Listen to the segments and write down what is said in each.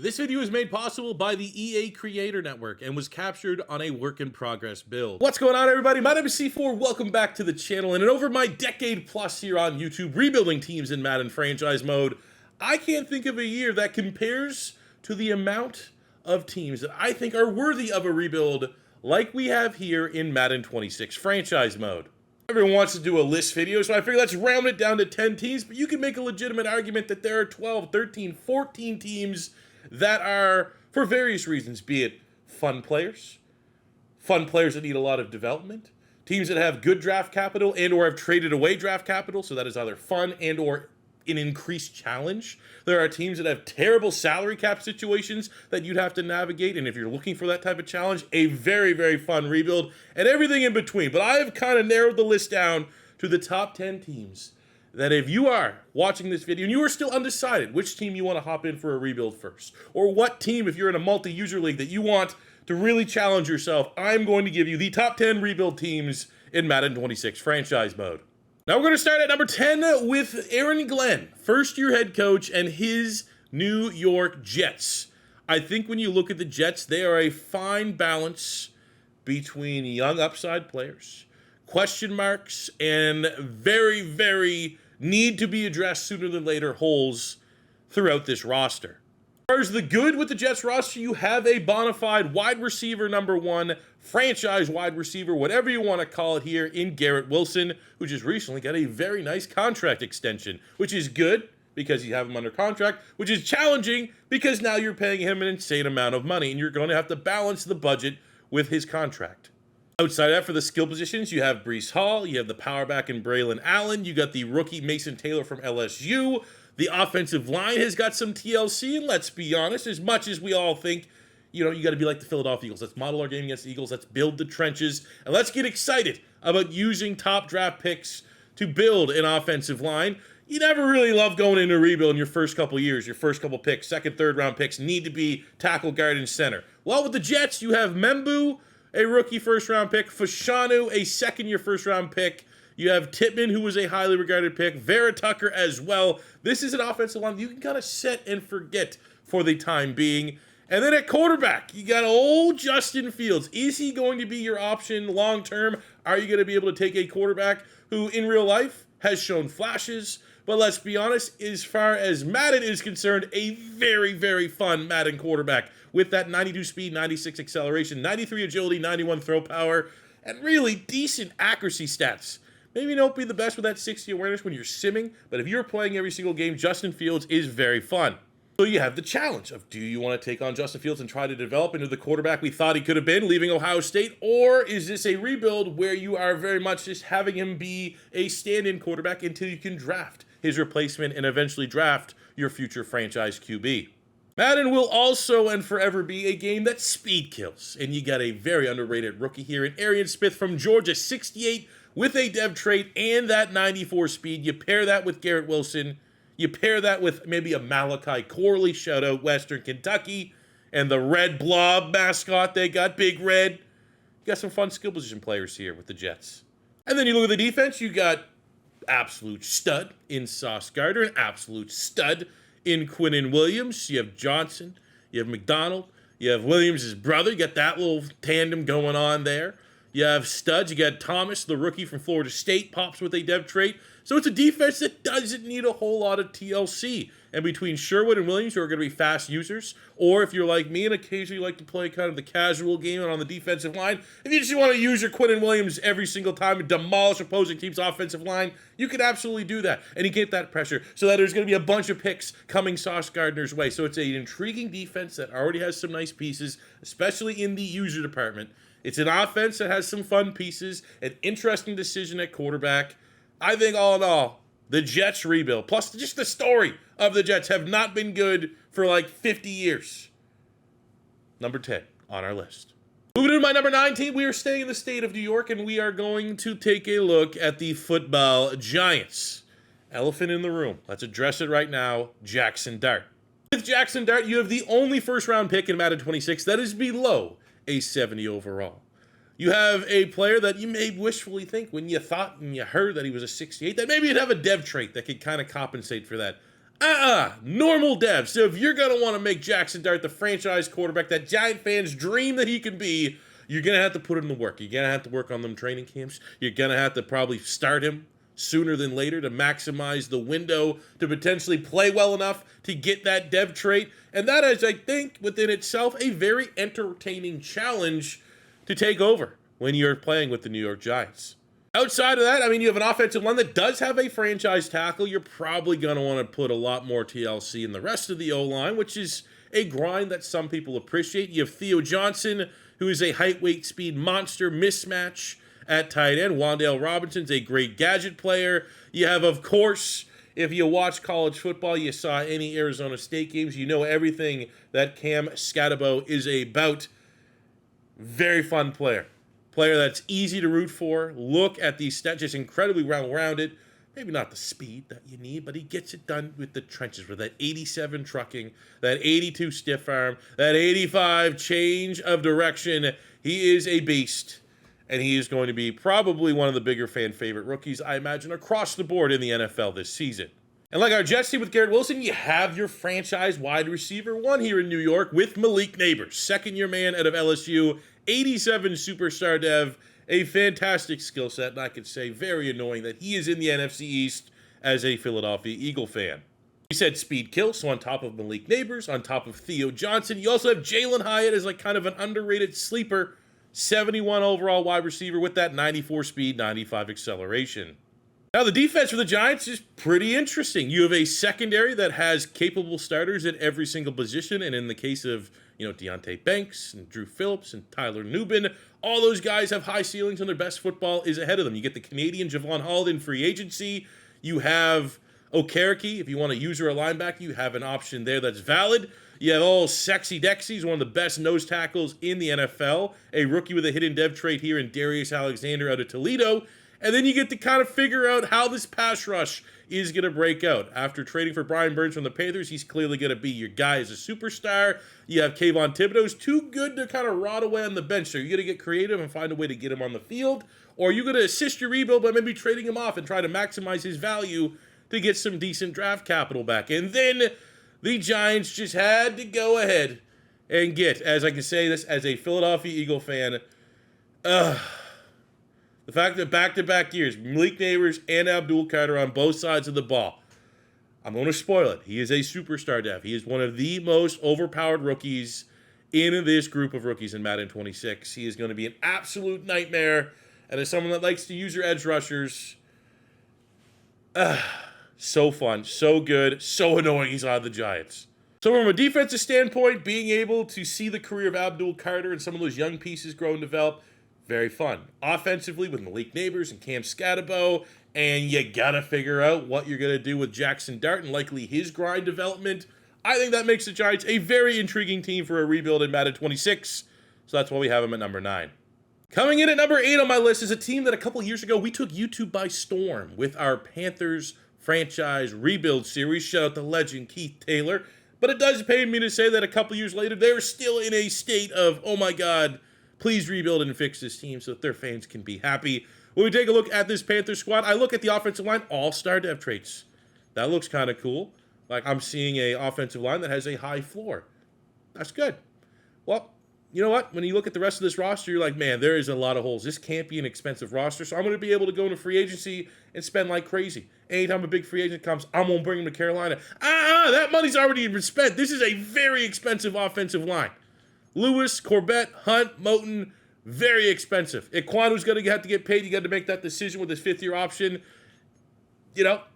This video is made possible by the EA Creator Network and was captured on a work-in-progress build. What's going on, everybody? My name is C4. Welcome back to the channel. And in over my decade plus here on YouTube, rebuilding teams in Madden franchise mode, I can't think of a year that compares to the amount of teams that I think are worthy of a rebuild like we have here in Madden 26 franchise mode. Everyone wants to do a list video, so I figure let's round it down to 10 teams, but you can make a legitimate argument that there are 12, 13, 14 teams that are, for various reasons, be it fun players that need a lot of development, teams that have good draft capital and or have traded away draft capital, so that is either fun and or an increased challenge. There are teams that have terrible salary cap situations that you'd have to navigate, and if you're looking for that type of challenge, a very, very fun rebuild, and everything in between. But I have kind of narrowed the list down to the top 10 teams that if you are watching this video and you are still undecided which team you want to hop in for a rebuild first, or what team, if you're in a multi-user league, that you want to really challenge yourself, I'm going to give you the top 10 rebuild teams in Madden 26 franchise mode. Now we're going to start at number 10 with Aaron Glenn, first-year head coach, and his New York Jets. I think when you look at the Jets, they are a fine balance between young upside players, question marks, and very, very need to be addressed sooner than later holes throughout this roster. As far as the good with the Jets roster, you have a bona fide wide receiver number one, franchise wide receiver, whatever you want to call it here, in Garrett Wilson, who just recently got a very nice contract extension, which is good because you have him under contract, which is challenging because now you're paying him an insane amount of money and you're going to have to balance the budget with his contract. Outside of that, for the skill positions, you have Breece Hall, you have the power back in Braylon Allen, you got the rookie Mason Taylor from LSU. The offensive line has got some TLC, and let's be honest, as much as we all think, you got to be like the Philadelphia Eagles. Let's model our game against the Eagles. Let's build the trenches, and let's get excited about using top draft picks to build an offensive line. You never really love going into a rebuild in your first couple years. Your first couple picks, second, third round picks need to be tackle, guard, and center. Well, with the Jets, you have Membu, a rookie first-round pick, Fashanu, a second-year first-round pick. You have Tippmann, who was a highly regarded pick, Vera Tucker as well. This is an offensive line you can kind of set and forget for the time being. And then at quarterback, you got old Justin Fields. Is he going to be your option long-term? Are you going to be able to take a quarterback who, in real life, has shown flashes? But let's be honest, as far as Madden is concerned, a very, very fun Madden quarterback with that 92 speed, 96 acceleration, 93 agility, 91 throw power, and really decent accuracy stats. Maybe don't be the best with that 60 awareness when you're simming, but if you're playing every single game, Justin Fields is very fun. So you have the challenge of, do you want to take on Justin Fields and try to develop into the quarterback we thought he could have been, leaving Ohio State, or is this a rebuild where you are very much just having him be a stand-in quarterback until you can draft his replacement and eventually draft your future franchise QB? Madden will also and forever be a game that speed kills, and you got a very underrated rookie here in Arian Smith from Georgia, 68 with a dev trait and that 94 speed. You pair that with Garrett Wilson, you pair that with maybe a Malachi Corley, shout out Western Kentucky, and the Red Blob mascot they got, Big Red. You got some fun skill position players here with the Jets. And then you look at the defense, you got absolute stud in Sauce Gardner, an absolute stud in Quinnen Williams. You have Johnson, you have McDonald, you have Williams' brother. You got that little tandem going on there. You have studs. You got Thomas, the rookie from Florida State, pops with a dev trait. So it's a defense that doesn't need a whole lot of TLC. And between Sherwood and Williams, who are going to be fast users, or if you're like me and occasionally like to play kind of the casual game on the defensive line, if you just want to use your Quinnen Williams every single time and demolish opposing team's offensive line, you can absolutely do that. And you get that pressure so that there's going to be a bunch of picks coming Sauce Gardner's way. So it's an intriguing defense that already has some nice pieces, especially in the user department. It's an offense that has some fun pieces, an interesting decision at quarterback. I think all in all, the Jets rebuild, plus just the story of the Jets, have not been good for like 50 years. Number 10 on our list. Moving to my number 9 team, we are staying in the state of New York, and we are going to take a look at the football giants. Elephant in the room. Let's address it right now, Jackson Dart. With Jackson Dart, you have the only first-round pick in Madden 26 that is below a 70 overall. You have a player that you may wishfully think when you thought and you heard that he was a 68, that maybe he'd have a dev trait that could kind of compensate for that. Normal dev. So if you're going to want to make Jackson Dart the franchise quarterback that Giant fans dream that he can be, you're going to have to put in the work. You're going to have to work on them training camps. You're going to have to probably start him sooner than later to maximize the window to potentially play well enough to get that dev trait. And that is, I think, within itself, a very entertaining challenge to take over when you're playing with the New York Giants. Outside of that, I mean, you have an offensive line that does have a franchise tackle. You're probably going to want to put a lot more TLC in the rest of the O-line, which is a grind that some people appreciate. You have Theo Johnson, who is a height, weight, speed monster mismatch at tight end. Wan'Dale Robinson's a great gadget player. You have, of course, if you watch college football, you saw any Arizona State games, you know everything that Cam Scatabo is about. Very fun player. Player that's easy to root for. Look at these stats, just incredibly well-rounded. Maybe not the speed that you need, but he gets it done with the trenches, with that 87 trucking, that 82 stiff arm, that 85 change of direction. He is a beast, and he is going to be probably one of the bigger fan favorite rookies, I imagine, across the board in the NFL this season. And like our Jets team with Garrett Wilson, you have your franchise wide receiver one here in New York with Malik Nabers, second-year man out of LSU, 87 superstar dev, a fantastic skill set, and I could say very annoying that he is in the NFC East as a Philadelphia Eagle fan. We said speed kill, so on top of Malik Nabers, on top of Theo Johnson, you also have Jalen Hyatt as like kind of an underrated sleeper, 71 overall wide receiver with that 94 speed, 95 acceleration. Now, the defense for the Giants is pretty interesting. You have a secondary that has capable starters at every single position, and in the case of, Deonte Banks and Drew Phillips and Tyler Nubin, all those guys have high ceilings and their best football is ahead of them. You get the Canadian Javon Holland in free agency. You have Okereke. If you want to use her a linebacker, you have an option there that's valid. You have old Sexy Dexy, he's one of the best nose tackles in the NFL, a rookie with a hidden dev trait here in Darius Alexander out of Toledo. And then you get to kind of figure out how this pass rush is going to break out. After trading for Brian Burns from the Panthers, he's clearly going to be your guy as a superstar. You have Kayvon Thibodeau's too good to kind of rot away on the bench. So you're going to get creative and find a way to get him on the field. Or you're going to assist your rebuild by maybe trading him off and try to maximize his value to get some decent draft capital back. And then the Giants just had to go ahead and get, as I can say this as a Philadelphia Eagle fan, the fact that back-to-back years, Malik Nabers and Abdul Carter on both sides of the ball. I'm going to spoil it. He is a superstar dev. He is one of the most overpowered rookies in this group of rookies in Madden 26. He is going to be an absolute nightmare. And as someone that likes to use your edge rushers, so fun, so good, so annoying he's on the Giants. So from a defensive standpoint, being able to see the career of Abdul Carter and some of those young pieces grow and develop, very fun. Offensively with Malik Nabers and Cam Scatabo, and you gotta figure out what you're gonna do with Jackson Dart and likely his grind development. I think that makes the Giants a very intriguing team for a rebuild in Madden 26, so that's why we have them at number 9. Coming in at number 8 on my list is a team that a couple years ago we took YouTube by storm with our Panthers franchise rebuild series. Shout out to legend Keith Taylor. But it does pain me to say that a couple years later, they're still in a state of, oh my God, please rebuild and fix this team so that their fans can be happy. When we take a look at this Panthers squad, I look at the offensive line, all-star dev traits. That looks kind of cool. Like, I'm seeing an offensive line that has a high floor. That's good. Well, you know what? When you look at the rest of this roster, you're like, man, there is a lot of holes. This can't be an expensive roster, so I'm going to be able to go into free agency and spend like crazy. Anytime a big free agent comes, I'm going to bring him to Carolina. That money's already been spent. This is a very expensive offensive line. Lewis, Corbett, Hunt, Moton, very expensive. Ikwanu's going to have to get paid. You got to make that decision with his fifth-year option.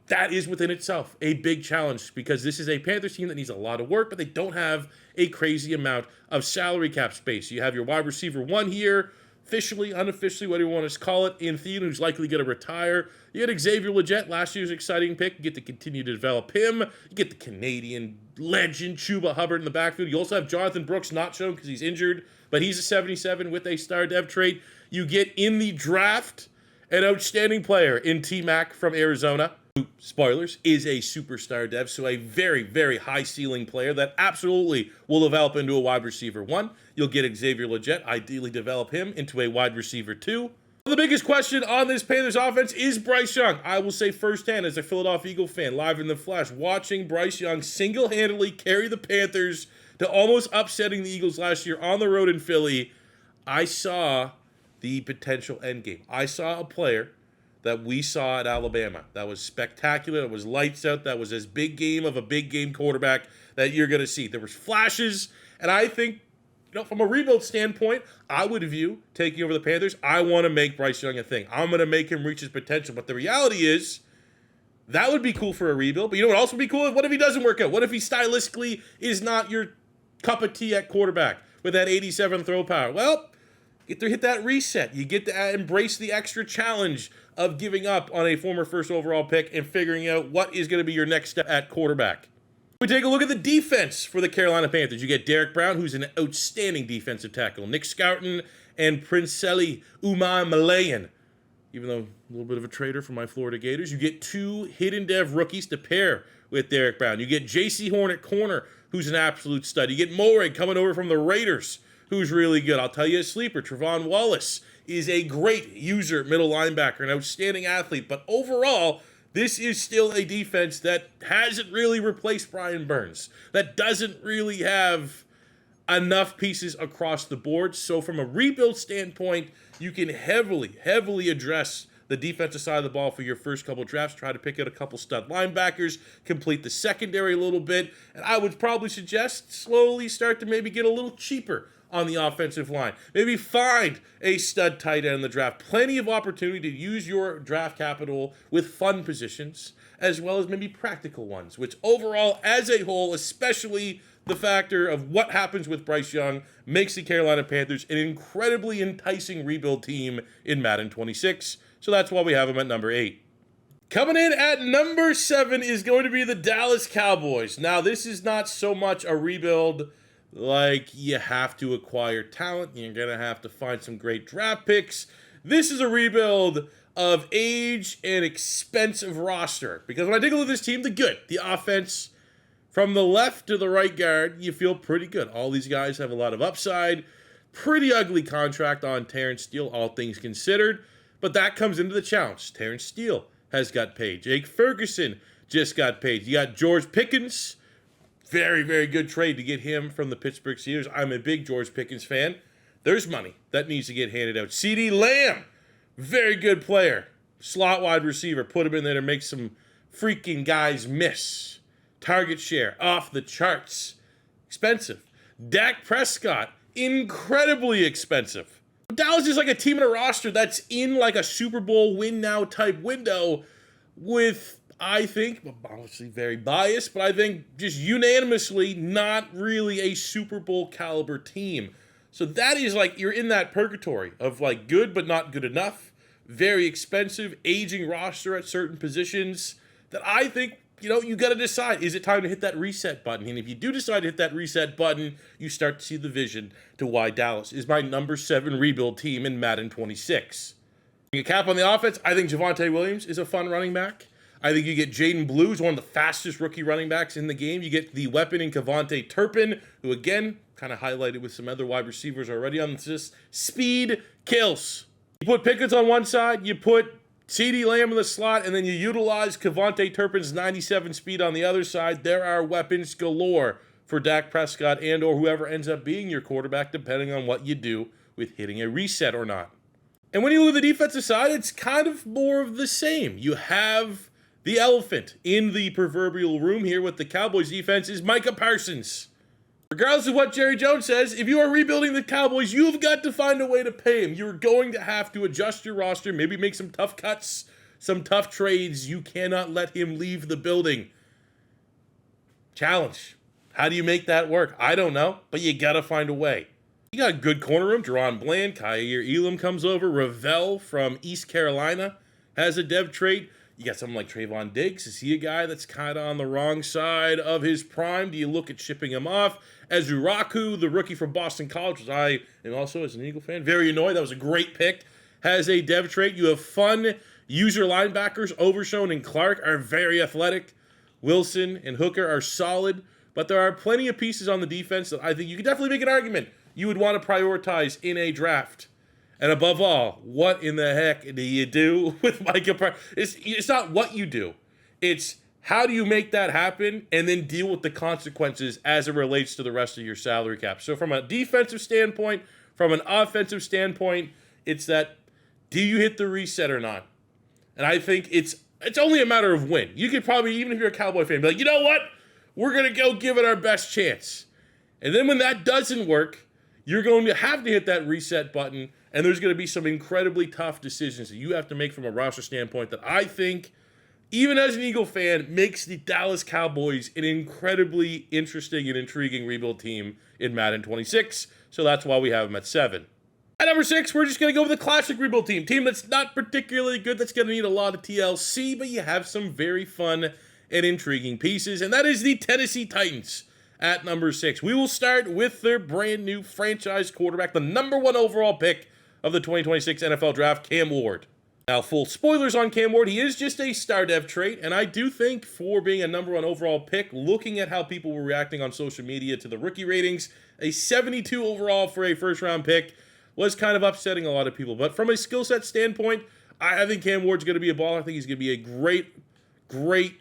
That is within itself a big challenge because this is a Panthers team that needs a lot of work, but they don't have a crazy amount of salary cap space. You have your wide receiver one here, officially, unofficially, whatever you want to call it, in Thielen, who's likely going to retire. You get Xavier Legette, last year's exciting pick. You get to continue to develop him. You get the Canadian legend, Chuba Hubbard, in the backfield. You also have Jonathan Brooks, not shown because he's injured, but he's a 77 with a star dev trait. You get in the draft an outstanding player in T-Mac from Arizona, who, spoilers, is a superstar dev, so a very, very high ceiling player that absolutely will develop into a wide receiver one. You'll get Xavier Legette, ideally develop him into a wide receiver two. The biggest question on this Panthers offense is Bryce Young. I will say firsthand, as a Philadelphia Eagle fan, live in the flesh, watching Bryce Young single-handedly carry the Panthers to almost upsetting the Eagles last year on the road in Philly, I saw the potential endgame. I saw a player that we saw at Alabama that was spectacular, that was lights out, that was as big game of a big game quarterback that you're going to see. There was flashes, and I think, from a rebuild standpoint, I would view taking over the Panthers, I want to make Bryce Young a thing. I'm going to make him reach his potential. But the reality is, that would be cool for a rebuild. But you know what else would be cool? What if he doesn't work out? What if he stylistically is not your cup of tea at quarterback with that 87 throw power? Well, you get to hit that reset. You get to embrace the extra challenge of giving up on a former first overall pick and figuring out what is going to be your next step at quarterback. We take a look at the defense for the Carolina Panthers. You get Derek Brown, who's an outstanding defensive tackle. Nick Scouton and Princely Umanmielen, even though a little bit of a traitor for my Florida Gators. You get two hidden dev rookies to pair with Derek Brown. You get J.C. Horn at corner, who's an absolute stud. You get Morrig coming over from the Raiders, who's really good. I'll tell you a sleeper, Trevon Wallace is a great user middle linebacker, an outstanding athlete. But overall, this is still a defense that hasn't really replaced Brian Burns, that doesn't really have enough pieces across the board. So from a rebuild standpoint, you can heavily address the defensive side of the ball for your first couple drafts. Try to pick out a couple stud linebackers, complete the secondary a little bit, and I would probably suggest slowly start to maybe get a little cheaper on the offensive line. Maybe find a stud tight end in the draft. Plenty of opportunity to use your draft capital with fun positions, as well as maybe practical ones, which overall, as a whole, especially the factor of what happens with Bryce Young, makes the Carolina Panthers an incredibly enticing rebuild team in Madden 26. So that's why we have them at number 8. Coming in at number 7 is going to be the Dallas Cowboys. Now, this is not so much a rebuild like you have to acquire talent. You're going to have to find some great draft picks. This is a rebuild of age and expensive roster. Because when I take a look at this team, the offense, from the left to the right guard, you feel pretty good. All these guys have a lot of upside. Pretty ugly contract on Terrence Steele, all things considered. But that comes into the challenge. Terrence Steele has got paid. Jake Ferguson just got paid. You got George Pickens. Very good trade to get him from the Pittsburgh Steelers. I'm a big George Pickens fan. There's money that needs to get handed out. CeeDee Lamb, very good player. Slot wide receiver. Put him in there to make some freaking guys miss. Target share off the charts. Expensive. Dak Prescott, incredibly expensive. Dallas is like a team in a roster that's in like a Super Bowl win now type window with, I think, obviously very biased, but I think just unanimously not really a Super Bowl caliber team. So that is like, you're in that purgatory of like good but not good enough, very expensive, aging roster at certain positions that I think, you got to decide, is it time to hit that reset button? And if you do decide to hit that reset button, you start to see the vision to why Dallas is my number 7 rebuild team in Madden 26. You cap on the offense, I think Javonte Williams is a fun running back. I think you get Jaden Blue, who's one of the fastest rookie running backs in the game. You get the weapon in Kevontae Turpin, who again, kind of highlighted with some other wide receivers already on this list. Speed kills. You put Pickens on one side, you put CeeDee Lamb in the slot, and then you utilize Kevontae Turpin's 97 speed on the other side. There are weapons galore for Dak Prescott and or whoever ends up being your quarterback, depending on what you do with hitting a reset or not. And when you look at the defensive side, it's kind of more of the same. You have the elephant in the proverbial room here with the Cowboys defense is Micah Parsons. Regardless of what Jerry Jones says, if you are rebuilding the Cowboys, you've got to find a way to pay him. You're going to have to adjust your roster, maybe make some tough cuts, some tough trades. You cannot let him leave the building. Challenge. How do you make that work? I don't know, but you got to find a way. You got a good corner room. Deron Bland, Kaiir Elam comes over. Ravel from East Carolina has a dev trade. You got someone like Trayvon Diggs. Is he a guy that's kind of on the wrong side of his prime? Do you look at shipping him off? Ezuraku, the rookie from Boston College, which I am also, as an Eagle fan, very annoyed. That was a great pick. Has a dev trade. You have fun user linebackers. Overshown and Clark are very athletic. Wilson and Hooker are solid. But there are plenty of pieces on the defense that I think you could definitely make an argument you would want to prioritize in a draft. And above all, what in the heck do you do with Micah Parsons? It's not what you do. It's how do you make that happen and then deal with the consequences as it relates to the rest of your salary cap. So from a defensive standpoint, from an offensive standpoint, it's that do you hit the reset or not? And I think it's only a matter of when. You could probably, even if you're a Cowboy fan, be like, you know what? We're going to go give it our best chance. And then when that doesn't work, you're going to have to hit that reset button, and there's going to be some incredibly tough decisions that you have to make from a roster standpoint that I think, even as an Eagle fan, makes the Dallas Cowboys an incredibly interesting and intriguing rebuild team in Madden 26. So that's why we have them at 7. At number 6, we're just going to go with a classic rebuild team that's not particularly good, that's going to need a lot of TLC, but you have some very fun and intriguing pieces, and that is the Tennessee Titans at number 6. We will start with their brand new franchise quarterback, the number 1 overall pick of the 2026 NFL Draft, Cam Ward. Now, full spoilers on Cam Ward, he is just a star dev trait, and I do think for being a number 1 overall pick, looking at how people were reacting on social media to the rookie ratings, a 72 overall for a first-round pick was kind of upsetting a lot of people. But from a skill set standpoint, I think Cam Ward's going to be a baller. I think he's going to be a great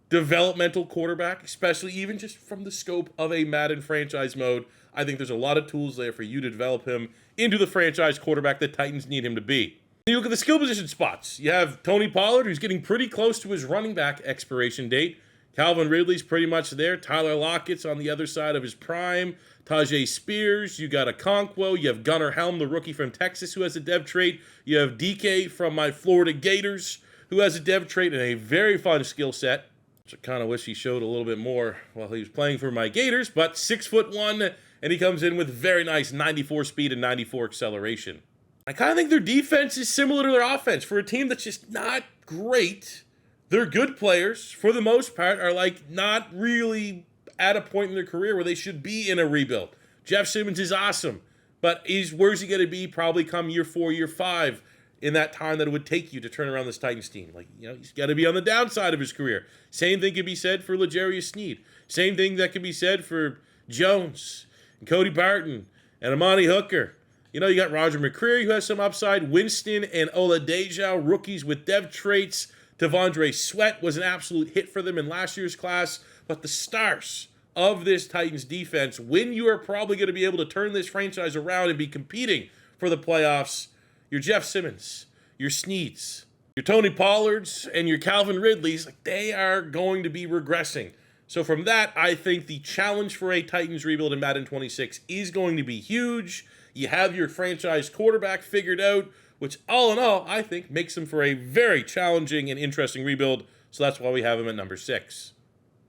developmental quarterback, especially even just from the scope of a Madden franchise mode. I think there's a lot of tools there for you to develop him into the franchise quarterback that Titans need him to be. You look at the skill position spots. You have Tony Pollard, who's getting pretty close to his running back expiration date. Calvin Ridley's pretty much there. Tyler Lockett's on the other side of his prime. Tajay Spears, you got Okonkwo, you have Gunnar Helm, the rookie from Texas, who has a dev trait. You have DK from my Florida Gators, who has a dev trait and a very fun skill set, which I kind of wish he showed a little bit more while he was playing for my Gators, but 6'1", and he comes in with very nice 94 speed and 94 acceleration. I kind of think their defense is similar to their offense. For a team that's just not great, they're good players, for the most part, are like not really at a point in their career where they should be in a rebuild. Jeff Simmons is awesome, but where's he going to be probably come year 4, year 5 in that time that it would take you to turn around this Titans team? Like, he's got to be on the downside of his career. Same thing could be said for L'Jarius Sneed. Same thing that could be said for Jones and Cody Barton and Amani Hooker. You got Roger McCreary, who has some upside. Winston and Oladejo, rookies with dev traits. Devondre Sweat was an absolute hit for them in last year's class. But the stars of this Titans defense, when you are probably going to be able to turn this franchise around and be competing for the playoffs, your Jeff Simmons, your Sneeds, your Tony Pollards, and your Calvin Ridleys, they are going to be regressing. So from that, I think the challenge for a Titans rebuild in Madden 26 is going to be huge. You have your franchise quarterback figured out, which all in all, I think makes them for a very challenging and interesting rebuild. So that's why we have him at number 6.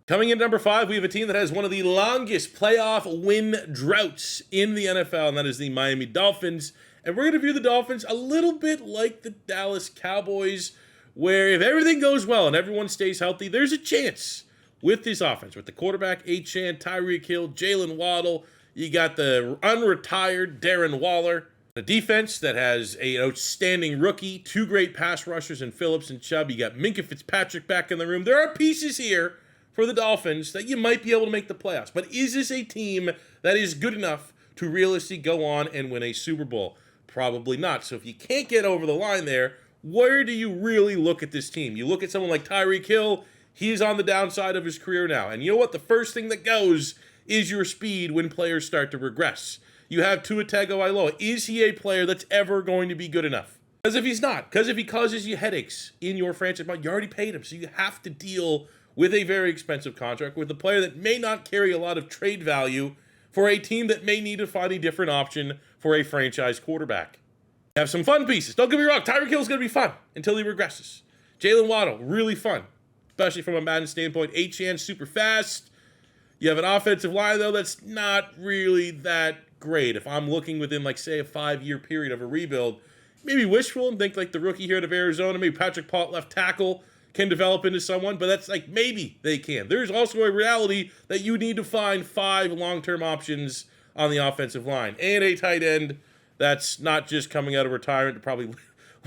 Coming in number 5, we have a team that has one of the longest playoff win droughts in the NFL, and that is the Miami Dolphins. And we're going to view the Dolphins a little bit like the Dallas Cowboys, where if everything goes well and everyone stays healthy, there's a chance with this offense, with the quarterback, Achane, Tyreek Hill, Jalen Waddle. You got the unretired Darren Waller. A defense that has an outstanding rookie, 2 great pass rushers in Phillips and Chubb. You got Minkah Fitzpatrick back in the room. There are pieces here for the Dolphins that you might be able to make the playoffs. But is this a team that is good enough to realistically go on and win a Super Bowl? Probably not. So if you can't get over the line there, where do you really look at this team? You look at someone like Tyreek Hill. He's on the downside of his career now. And you know what? The first thing that goes is your speed when players start to regress. You have Tua Tagovailoa. Is he a player that's ever going to be good enough? Because if he's not, because if he causes you headaches in your franchise, you already paid him. So you have to deal with a very expensive contract with a player that may not carry a lot of trade value for a team that may need to find a different option for a franchise quarterback. You have some fun pieces. Don't get me wrong. Tyreek Hill is going to be fun until he regresses. Jalen Waddle, really fun, especially from a Madden standpoint. Achane, super fast. You have an offensive line, though, that's not really that great. If I'm looking within, say, a 5-year period of a rebuild, maybe wishful and think like the rookie here out of Arizona, maybe Patrick Paul left tackle can develop into someone, but that's maybe they can. There's also a reality that you need to find 5 long-term options on the offensive line and a tight end that's not just coming out of retirement to probably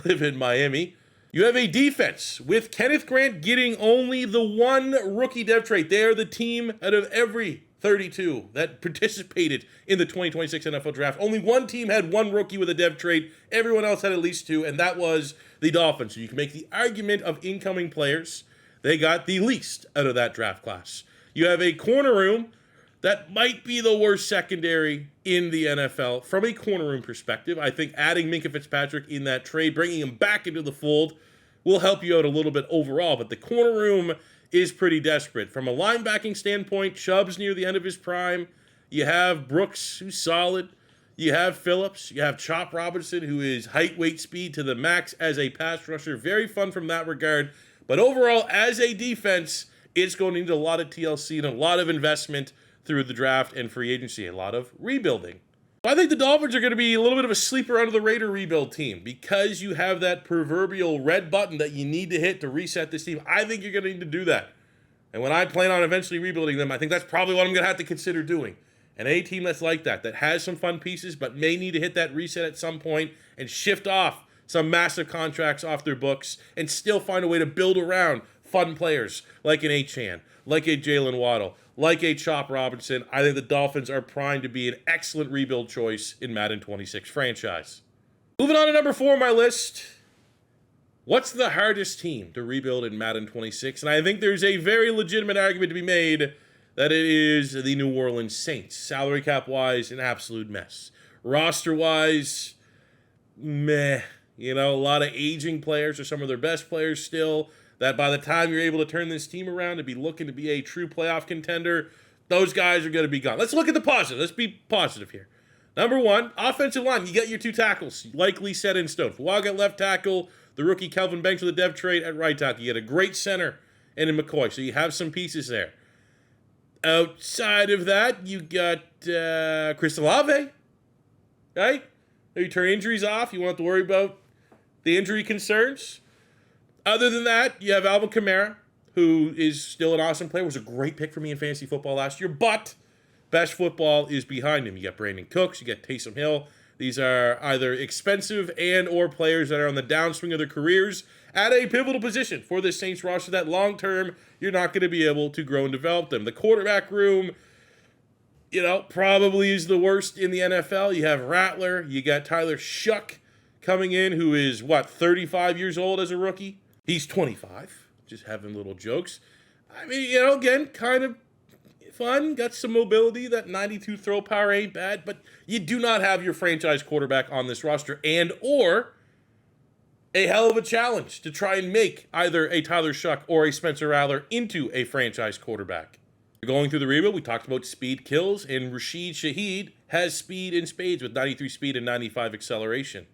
live in Miami. You have a defense with Kenneth Grant getting only the 1 rookie dev trait. They are the team out of every 32 that participated in the 2026 NFL Draft. Only one team had one rookie with a dev trade. Everyone else had at least two, and that was the Dolphins. So you can make the argument of incoming players. They got the least out of that draft class. You have a corner room that might be the worst secondary in the NFL from a corner room perspective. I think adding Minkah Fitzpatrick in that trade, bringing him back into the fold, will help you out a little bit overall. But the corner room is pretty desperate. From a linebacking standpoint, Chubb's near the end of his prime. You have Brooks, who's solid. You have Phillips. You have Chop Robinson, who is height, weight, speed to the max as a pass rusher. Very fun from that regard. But overall, as a defense, it's going to need a lot of TLC and a lot of investment through the draft and free agency, a lot of rebuilding. I think the Dolphins are going to be a little bit of a sleeper under the radar rebuild team because you have that proverbial red button that you need to hit to reset this team. I think you're going to need to do that. And when I plan on eventually rebuilding them, I think that's probably what I'm going to have to consider doing. And a team that's like that has some fun pieces, but may need to hit that reset at some point and shift off some massive contracts off their books and still find a way to build around fun players like an Achane, like a Jalen Waddle, like a Chop Robinson. I think the Dolphins are primed to be an excellent rebuild choice in Madden 26 franchise. Moving on to number 4 on my list. What's the hardest team to rebuild in Madden 26? And I think there's a very legitimate argument to be made that it is the New Orleans Saints. Salary cap-wise, an absolute mess. Roster-wise, meh. You know, a lot of aging players are some of their best players still, that by the time you're able to turn this team around and be looking to be a true playoff contender, those guys are going to be gone. Let's look at the positive. Let's be positive here. Number 1, offensive line. You get your 2 tackles, likely set in stone. Fuaga at left tackle, the rookie Kelvin Banks with a dev trade at right tackle. You get a great center and in McCoy, so you have some pieces there. Outside of that, you got Chris Olave, right? You turn injuries off. You won't have to worry about the injury concerns. Other than that, you have Alvin Kamara, who is still an awesome player. Was a great pick for me in fantasy football last year, but best football is behind him. You got Brandon Cooks, you got Taysom Hill. These are either expensive and or players that are on the downswing of their careers at a pivotal position for this Saints roster that long-term you're not going to be able to grow and develop them. The quarterback room, you know, probably is the worst in the NFL. You have Rattler, you got Tyler Shuck coming in, who is, 35 years old as a rookie? He's 25, just having little jokes. I mean, you know, again, kind of fun, got some mobility. That 92 throw power ain't bad, but you do not have your franchise quarterback on this roster and or a hell of a challenge to try and make either a Tyler Shuck or a Spencer Rattler into a franchise quarterback. Going through the rebuild, we talked about speed kills, and Rashid Shaheed has speed in spades with 93 speed and 95 acceleration.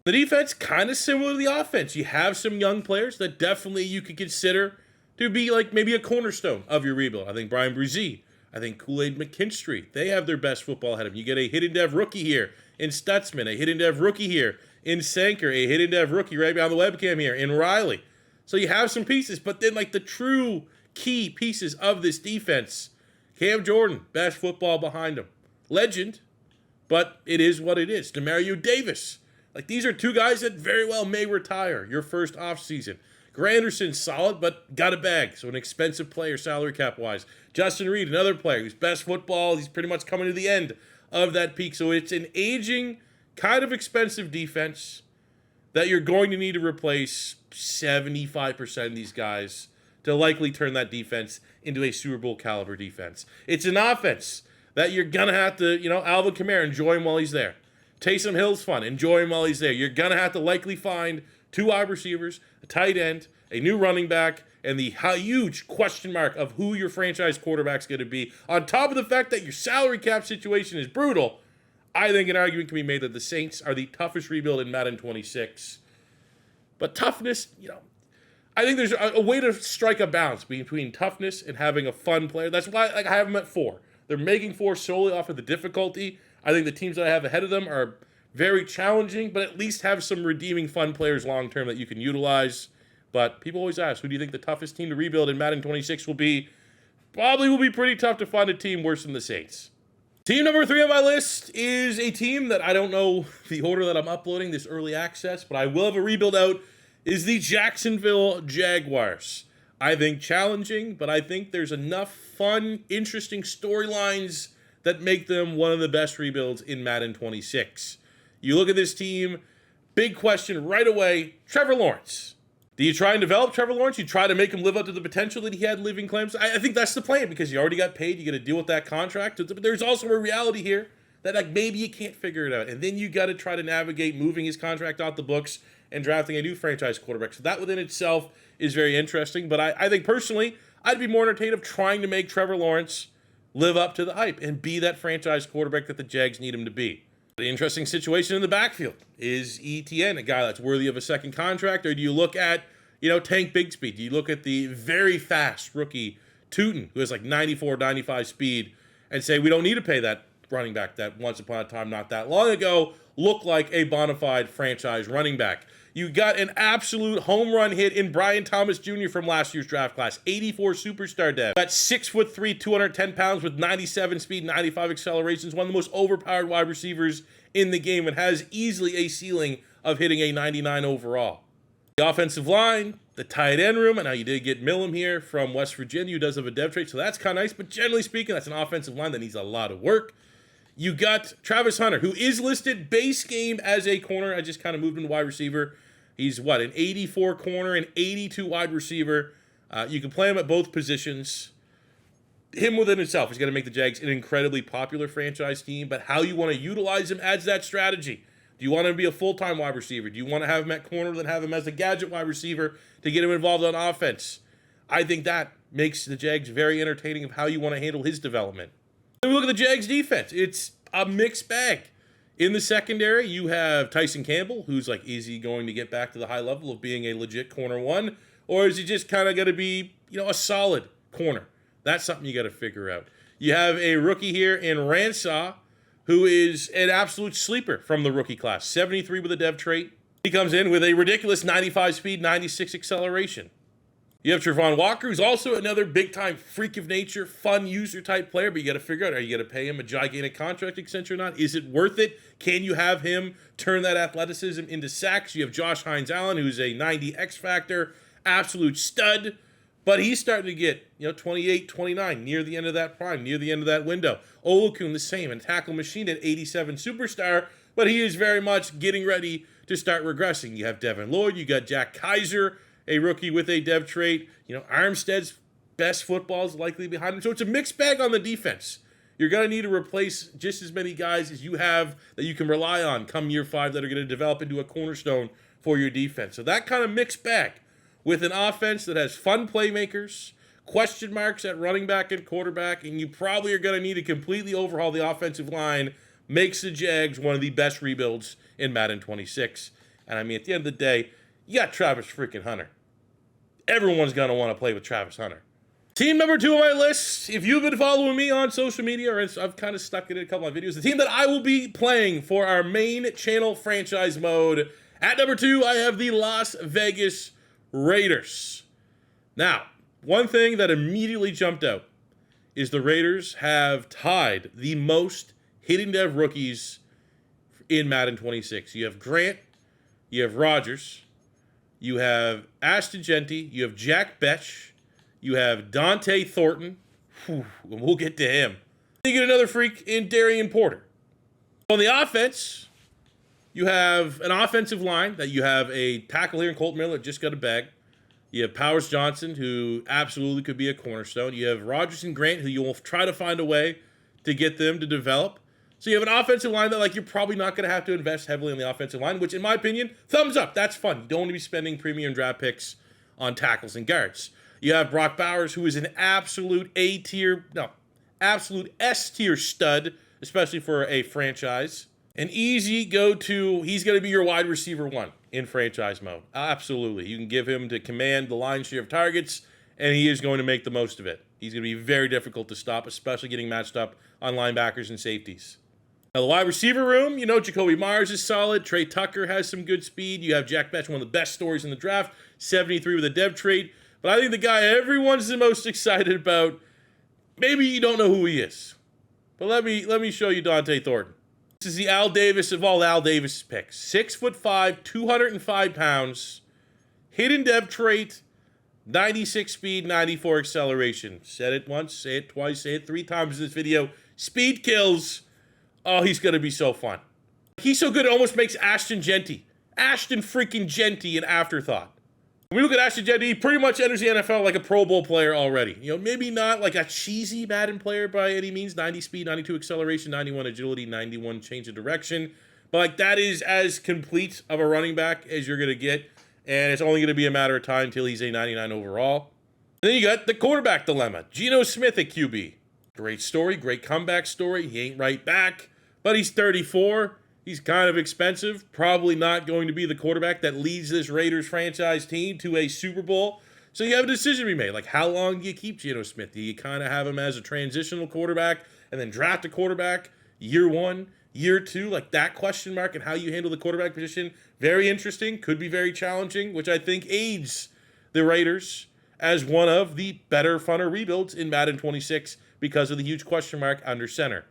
The defense, kind of similar to the offense. You have some young players that definitely you could consider to be like maybe a cornerstone of your rebuild. I think Brian Brzee, I think Kool-Aid McKinstry, they have their best football ahead of them. You get a hidden dev rookie here in Stutzman, a hidden dev rookie here in Sanker, a hidden dev rookie right behind the webcam here in Riley. So you have some pieces, but then like the true key pieces of this defense, Cam Jordan, best football behind him. Legend, but it is what it is. Demario Davis. Like, these are 2 guys that very well may retire your first offseason. Granderson's solid, but got a bag, so an expensive player salary cap-wise. Justin Reed, another player who's best football. He's pretty much coming to the end of that peak. So it's an aging, kind of expensive defense that you're going to need to replace 75% of these guys to likely turn that defense into a Super Bowl caliber defense. It's an offense that you're going to have to, you know, Alvin Kamara, enjoy him while he's there. Taysom Hill's fun. Enjoy him while he's there. You're going to have to likely find 2 wide receivers, a tight end, a new running back, and the huge question mark of who your franchise quarterback's going to be. On top of the fact that your salary cap situation is brutal, I think an argument can be made that the Saints are the toughest rebuild in Madden 26. But toughness, you know, I think there's a way to strike a balance between toughness and having a fun player. That's why I have them at 4. They're making 4 solely off of the difficulty. I think the teams that I have ahead of them are very challenging, but at least have some redeeming fun players long-term that you can utilize. But people always ask, who do you think the toughest team to rebuild in Madden 26 will be? Probably will be pretty tough to find a team worse than the Saints. Team number 3 on my list is a team that I don't know the order that I'm uploading this early access, but I will have a rebuild out, is the Jacksonville Jaguars. I think challenging, but I think there's enough fun, interesting storylines that make them one of the best rebuilds in Madden 26. You look at this team, big question right away, Trevor Lawrence. Do you try and develop Trevor Lawrence? You try to make him live up to the potential that he had living claims? I think that's the plan because you already got paid. You got to deal with that contract. But there's also a reality here that like maybe you can't figure it out. And then you got to try to navigate moving his contract off the books and drafting a new franchise quarterback. So that within itself is very interesting. But I think personally, I'd be more entertained of trying to make Trevor Lawrence live up to the hype and be that franchise quarterback that the Jags need him to be. The interesting situation in the backfield. Is ETN a guy that's worthy of a second contract, or do you look at, Tank Bigsby? Do you look at the very fast rookie Tootin, who has like 94, 95 speed, and say we don't need to pay that running back that once upon a time, not that long ago, looked like a bona fide franchise running back? You got an absolute home run hit in Brian Thomas Jr. from last year's draft class, 84 superstar dev. Got 6'3", 210 pounds with 97 speed, 95 accelerations, one of the most overpowered wide receivers in the game, and has easily a ceiling of hitting a 99 overall. The offensive line, the tight end room, and now you did get Millam here from West Virginia, who does have a dev trait, so that's kind of nice, but generally speaking, that's an offensive line that needs a lot of work. You got Travis Hunter, who is listed base game as a corner. I just kind of moved him to wide receiver. He's an 84 corner and 82 wide receiver. You can play him at both positions. Him within himself is going to make the Jags an incredibly popular franchise team, but how you want to utilize him adds that strategy. Do you want him to be a full-time wide receiver? Do you want to have him at corner, then have him as a gadget wide receiver to get him involved on offense? I think that makes the Jags very entertaining of how you want to handle his development. Then we look at the Jags defense. It's a mixed bag. In the secondary, you have Tyson Campbell, who's like, is he going to get back to the high level of being a legit corner one? Or is he just kind of going to be, a solid corner? That's something you got to figure out. You have a rookie here in Ransaw, who is an absolute sleeper from the rookie class. 73 with a dev trait. He comes in with a ridiculous 95 speed, 96 acceleration. You have Trevon Walker, who's also another big-time freak of nature, fun user-type player, but you got to figure out, are you going to pay him a gigantic contract extension or not? Is it worth it? Can you have him turn that athleticism into sacks? You have Josh Hines-Allen, who's a 90 X-Factor, absolute stud, but he's starting to get, 28, 29, near the end of that prime, near the end of that window. Olakun, the same, and tackle machine at 87 superstar, but he is very much getting ready to start regressing. You have Devin Lloyd, you got Jack Kaiser, a rookie with a dev trait. Armstead's best football is likely behind him. So it's a mixed bag on the defense. You're going to need to replace just as many guys as you have that you can rely on come year 5 that are going to develop into a cornerstone for your defense. So that kind of mixed bag with an offense that has fun playmakers, question marks at running back and quarterback, and you probably are going to need to completely overhaul the offensive line, makes the Jags one of the best rebuilds in Madden 26. And at the end of the day, you got Travis freaking Hunter. Everyone's going to want to play with Travis Hunter. Team number 2 on my list, if you've been following me on social media, or I've kind of stuck it in a couple of my videos, the team that I will be playing for our main channel franchise mode. At number 2, I have the Las Vegas Raiders. Now, one thing that immediately jumped out is the Raiders have tied the most hidden dev rookies in Madden 26. You have Grant, you have Rodgers, you have Ashton Genty, you have Jack Betch, you have Dante Thornton, and we'll get to him. You get another freak in Darian Porter. On the offense, you have an offensive line that you have a tackle here in Colt Miller, just got a bag. You have Powers Johnson, who absolutely could be a cornerstone. You have Rodgers and Grant, who you will try to find a way to get them to develop. So you have an offensive line that you're probably not going to have to invest heavily in the offensive line, which in my opinion, thumbs up. That's fun. You don't want to be spending premium draft picks on tackles and guards. You have Brock Bowers, who is an absolute absolute S-tier stud, especially for a franchise. An easy go-to, he's going to be your wide receiver 1 in franchise mode. Absolutely. You can give him to command the lion's share of targets, and he is going to make the most of it. He's going to be very difficult to stop, especially getting matched up on linebackers and safeties. Now, the wide receiver room, Jacoby Myers is solid. Trey Tucker has some good speed. You have Jack Betch, one of the best stories in the draft, 73 with a dev trait. But I think the guy everyone's the most excited about, maybe you don't know who he is. But let me show you Dante Thornton. This is the Al Davis of all Al Davis picks. 6'5", 205 pounds, hidden dev trait, 96 speed, 94 acceleration. Said it once, say it twice, say it 3 times in this video. Speed kills. Oh, he's going to be so fun. He's so good it almost makes Ashton freaking Genty an afterthought. When we look at Ashton Genty, he pretty much enters the NFL like a Pro Bowl player already. You know, maybe not like a cheesy Madden player by any means. 90 speed, 92 acceleration, 91 agility, 91 change of direction. But like that is as complete of a running back as you're going to get. And it's only going to be a matter of time until he's a 99 overall. And then you got the quarterback dilemma. Geno Smith at QB. Great story, great comeback story. He ain't right back, but he's 34. He's kind of expensive. Probably not going to be the quarterback that leads this Raiders franchise team to a Super Bowl. So you have a decision to be made. Like, how long do you keep Geno Smith? Do you kind of have him as a transitional quarterback and then draft a quarterback year 1, year 2? Like that question mark and how you handle the quarterback position. Very interesting. Could be very challenging, which I think aids the Raiders as one of the better, funner rebuilds in Madden 26 because of the huge question mark under center.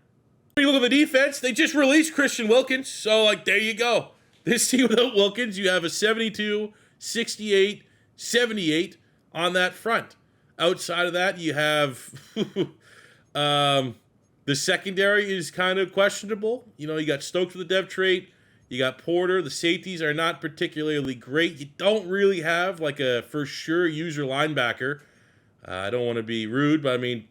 When you look at the defense, they just released Christian Wilkins. So, like, there you go. This team without Wilkins, you have a 72, 68, 78 on that front. Outside of that, you have the secondary is kind of questionable. You know, you got Stokes with the depth trait. You got Porter. The safeties are not particularly great. You don't really have, like, a for sure user linebacker. I don't want to be rude, but I mean,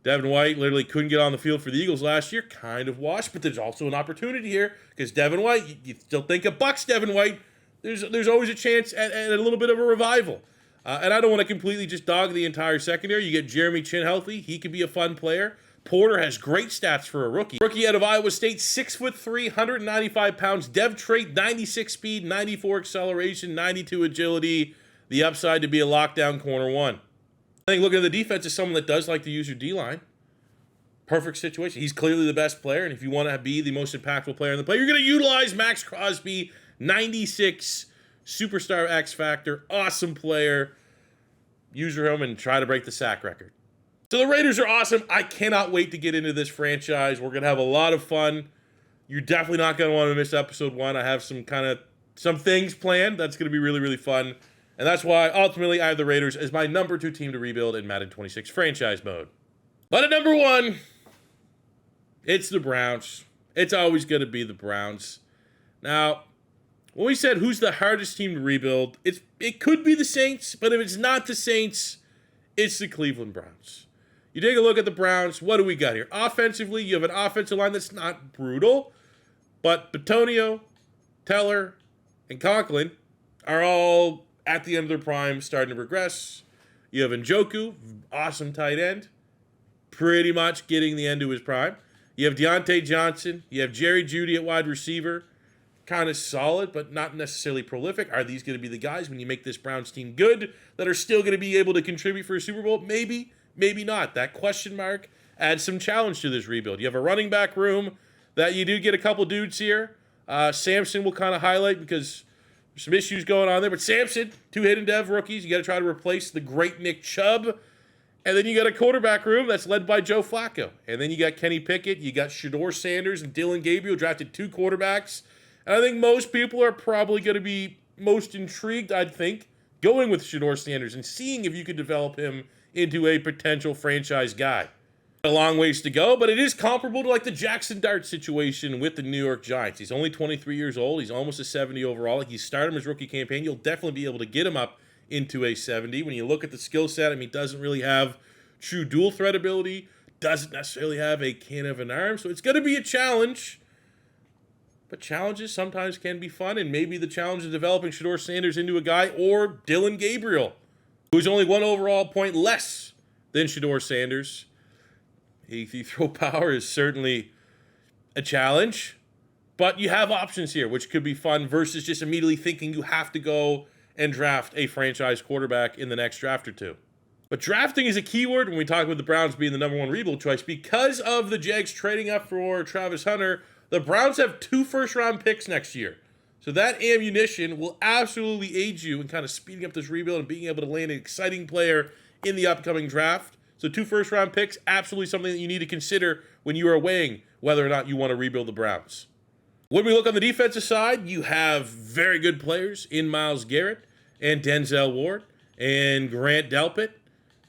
Devin White literally couldn't get on the field for the Eagles last year. Kind of washed, but there's also an opportunity here because Devin White, you still think of Bucks Devin White. There's always a chance at a little bit of a revival. And I don't want to completely just dog the entire secondary. You get Jeremy Chin healthy. He could be a fun player. Porter has great stats for a rookie. Rookie out of Iowa State, 6'3", 195 pounds. Dev trait, 96 speed, 94 acceleration, 92 agility. The upside to be a lockdown corner 1. I think looking at the defense is someone that does like to use your D-line. Perfect situation. He's clearly the best player, and if you want to be the most impactful player in the play, you're going to utilize Max Crosby, 96, superstar X Factor, awesome player. Use him and try to break the sack record. So the Raiders are awesome. I cannot wait to get into this franchise. We're going to have a lot of fun. You're definitely not going to want to miss episode 1. I have some things planned. That's going to be really, really fun. And that's why, ultimately, I have the Raiders as my number 2 team to rebuild in Madden 26 franchise mode. But at number 1, it's the Browns. It's always going to be the Browns. Now, when we said who's the hardest team to rebuild, it could be the Saints, but if it's not the Saints, it's the Cleveland Browns. You take a look at the Browns, what do we got here? Offensively, you have an offensive line that's not brutal, but Bitonio, Teller, and Conklin are all at the end of their prime, starting to regress. You have Njoku, awesome tight end, pretty much getting the end to his prime. You have Deontay Johnson. You have Jerry Jeudy at wide receiver, kind of solid, but not necessarily prolific. Are these going to be the guys when you make this Browns team good that are still going to be able to contribute for a Super Bowl? Maybe, maybe not. That question mark adds some challenge to this rebuild. You have a running back room that you do get a couple dudes here. Samson will kind of highlight because there's some issues going on there, but Samson, 2 hidden dev rookies. You got to try to replace the great Nick Chubb. And then you got a quarterback room that's led by Joe Flacco. And then you got Kenny Pickett. You got Shador Sanders and Dylan Gabriel drafted 2 quarterbacks. And I think most people are probably going to be most intrigued, I'd think, going with Shador Sanders and seeing if you could develop him into a potential franchise guy. A long ways to go, but it is comparable to like the Jackson Dart situation with the New York Giants. He's only 23 years old. He's almost a 70 overall. Like, you start him his rookie campaign, you'll definitely be able to get him up into a 70. When you look at the skill set, I mean, he doesn't really have true dual threat ability, doesn't necessarily have a can of an arm, so it's going to be a challenge. But challenges sometimes can be fun, and maybe the challenge of developing Shador Sanders into a guy, or Dylan Gabriel, who's only 1 overall point less than Shador Sanders. The throw power is certainly a challenge, but you have options here, which could be fun versus just immediately thinking you have to go and draft a franchise quarterback in the next draft or 2. But drafting is a keyword when we talk about the Browns being the number 1 rebuild choice. Because of the Jags trading up for Travis Hunter, the Browns have 2 first-round picks next year. So that ammunition will absolutely aid you in kind of speeding up this rebuild and being able to land an exciting player in the upcoming draft. So 2 first-round picks, absolutely something that you need to consider when you are weighing whether or not you want to rebuild the Browns. When we look on the defensive side, you have very good players in Myles Garrett and Denzel Ward. and Grant Delpit.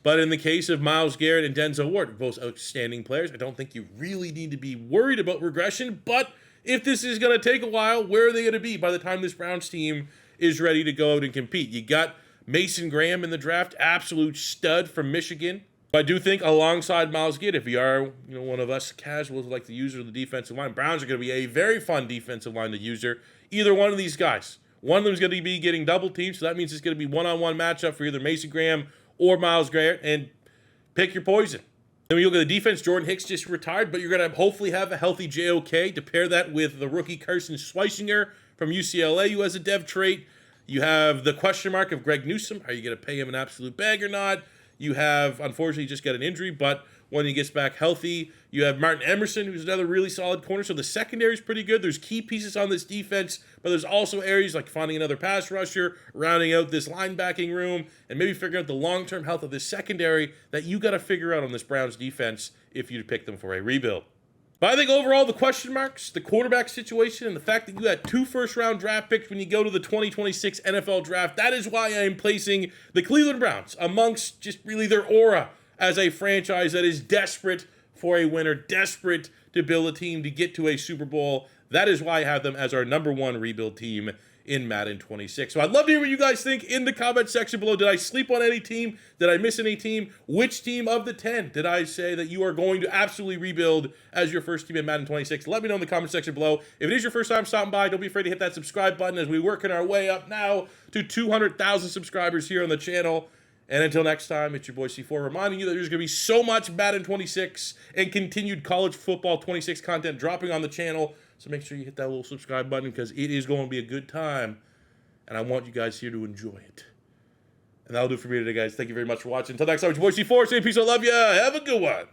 But in the case of Myles Garrett and Denzel Ward, both outstanding players, I don't think you really need to be worried about regression. But if this is going to take a while, where are they going to be by the time this Browns team is ready to go out and compete? You got Mason Graham in the draft, absolute stud from Michigan. I do think alongside Myles Garrett, if you are one of us casuals who like to use the defensive line, Browns are going to be a very fun defensive line to use. Either one of these guys. One of them is going to be getting double teamed, so that means it's going to be one-on-one matchup for either Mason Graham or Myles Garrett, and pick your poison. Then when you look at the defense, Jordan Hicks just retired, but you're going to hopefully have a healthy JOK to pair that with the rookie Carson Schweisinger from UCLA, who has a dev trait. You have the question mark of Greg Newsome. Are you going to pay him an absolute bag or not? You have, unfortunately, just got an injury, but when he gets back healthy, you have Martin Emerson, who's another really solid corner. So the secondary is pretty good. There's key pieces on this defense, but there's also areas like finding another pass rusher, rounding out this linebacking room, and maybe figuring out the long-term health of this secondary that you got to figure out on this Browns defense if you pick them for a rebuild. But I think overall, the question marks, the quarterback situation, and the fact that you had 2 first-round draft picks when you go to the 2026 NFL draft, that is why I am placing the Cleveland Browns amongst just really their aura as a franchise that is desperate for a winner, desperate to build a team to get to a Super Bowl. That is why I have them as our #1 rebuild team in Madden 26. So I'd love to hear what you guys think in the comment section below. Did I sleep on any team? Did I miss any team? Which team of the 10 did I say that you are going to absolutely rebuild as your first team in Madden 26? Let me know in the comment section below. If it is your first time stopping by, don't be afraid to hit that subscribe button as we working our way up now to 200,000 subscribers here on the channel. And until next time, it's your boy C4 reminding you that there's going to be so much Madden 26 and continued college football 26 content dropping on the channel. So make sure you hit that little subscribe button because it is going to be a good time. And I want you guys here to enjoy it. And that'll do it for me today, guys. Thank you very much for watching. Until next time, it's your boy C4 saying peace. I love ya. Have a good one.